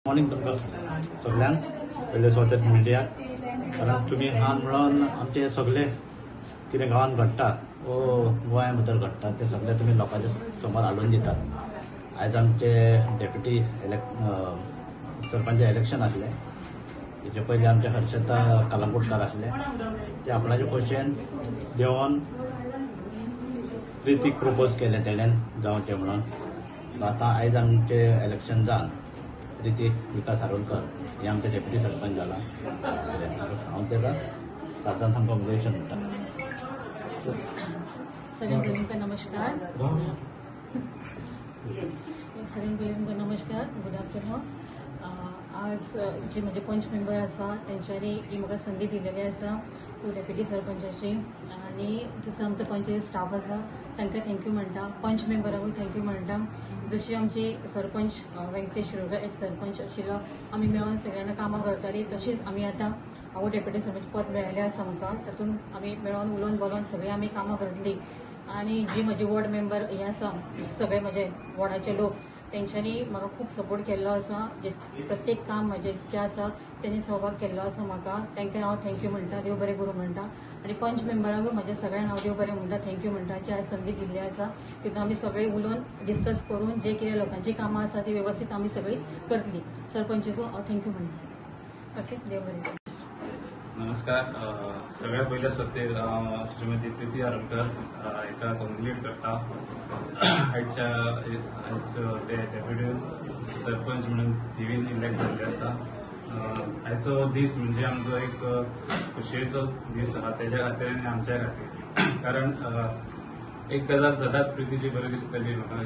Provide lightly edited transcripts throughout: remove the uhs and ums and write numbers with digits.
Morning तुमकां सगळ्यांक पयले स्वतंत्र मिडिया कारण तुम्ही हान म्हणून आमचे सगळे कितें गांवांत घडटा वो गोंया भितर घडटा ते सगळे तुम्ही लोकांच्या समोर हाडून दितात। आयज आमचे डेप्युटी सरपंच इलेक्शन आसलें, हेचे पयलीं आमचे हर्षदा कलंगूटकार आसले, ते आपणाचे खोशयेन देंवन प्रितीक प्रपोज केलें तेणेन जावचें म्हणून। आतां आयज आमचे इलेक्शन जावन प्रितीक विकास आरोलकर हे आमचे डेप्युटी सरपंच जाला। हांव तेका ताच्यान कॉंग्रेच्युलेशन म्हणटा। सगळ्यांक नमस्कार। सगळ्यांक नमस्कार, गुड आफ्टरनून। आज जे म्हजे पंच मेंबर आसा तेंच्यांनी ही म्हाका संदी दिलेली आसा सो डेप्युटी सरपंचाची, आनी जसो आमचो पंचायत स्टाफ आसा तांकां थँक्यू म्हणटा, पंच मेंबरांकूय थँक्यू म्हणटा। जशी आमची सरपंच व्यंकटेश शिरोडकर एक सरपंच आशिल्लो, आमी मेळून सगळ्यांना कामां करताली, तशीच आमी आतां हांव डेप्युटी सरपंच पद मेळ्ळें आसा आमकां, तातूंत आमी मेळून उलोवन बोलोवन सगळीं आमी कामां करतली। आनी जी म्हजी वॉर्ड मेंबर हे आसा सगळे म्हजे वॉर्डाचे लोक तेंच्यांनी म्हाका खूब सपोर्ट केल्लो आसा, जे प्रत्येक काम म्हजें जें आसा तेणी सहभाग केल्लो आसा म्हाका, तांकां हांव थँक्यू म्हणटा, देव बरें करूं म्हणटा। आनी पंच मेंबरांकूय म्हज्या सगळ्यांक हांव देव बरें म्हणटा, थँक्यू म्हणटा, जी आज संदी दिल्ली आसा तितून आमी सगळीं उलोवन डिस्कस करून जे कितें लोकांची कामां आसा ती वेवस्थीत आमी सगळीं करतली। सरपंचकूय हांव थँक्यू म्हणटा। ओके, देव बरें करूं। नमस्कार। सगळ्यात पयले सत्य श्रीमती प्रीती आरोलकर हाका कॉंग्रेच्युलेट करता। आयज ते डेप्युटी सरपंच म्हणून थिवीन इलेक्ट जाल्ले आसा। आयचो दीस म्हणजे आमचो एक खुशयेचो दीस आसा तेज्या खातीर आनी आमच्या खातीर, कारण एक गजाल सदांच प्रितीची बरी दिसतली म्हाका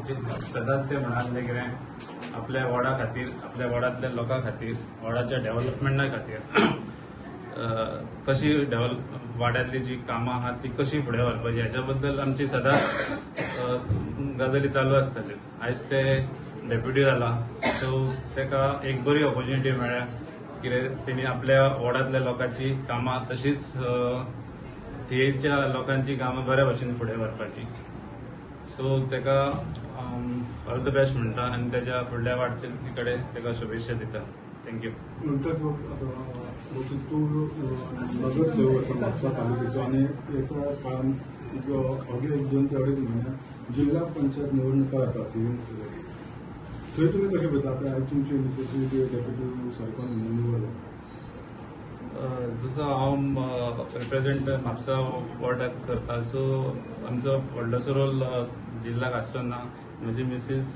की सदांच ते म्हणाले कितें आपल्या वॉर्डा खातीर, आपल्या वॉर्डांतल्या लोकां खातीर, वॉर्डाच्या डेव्हलपमेंटा खातीर कशी वाड्यातली जी कामां आहात ती कशी फुडें व्हरपाची हेच्या बद्दल आमची सदांच गजाली चालू आसताल्यो। आयज ते डेप्युटी जाला सो तेका एक बरी ऑपॉर्च्युनिटी मेळ्ळ्या कितें तेणी आपल्या वॉर्डांतल्या लोकांची कामां तशीच थियेच्या लोकांची कामां बऱ्या भशेन फुडें व्हरपाची। सो तेका ऑल द बेस्ट म्हणटा आनी तेच्या फुडल्या वाटचाली कडेन तेका शुभेच्छा दिता। थँक्यू। तूं नगरसेवक आसा म्हापसा तालुक्याचो आनी एका काळान अगे एक 2 ते 2.5 म्हयन्यान जिल्हा पंचायत निवडणुका जाता थंय तुमी कशें पळयता? आतां तुमची मिसेसी डेप्युटी सरपंच म्हणून निवडलो, जसो हांव रिप्रेझेंट म्हापसा वॉर्डाक करता सो आमचो व्हडलोसो रोल जिल्ल्याक आसचो ना। म्हजी मिसीस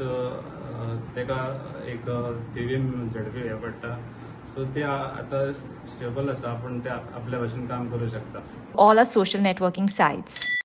तेका एक थिवीन झडपी हे पडटा सो ते आता स्टेबल आसा, पण ते आपल्या भाशेन काम करू शकता। All our social networking sites.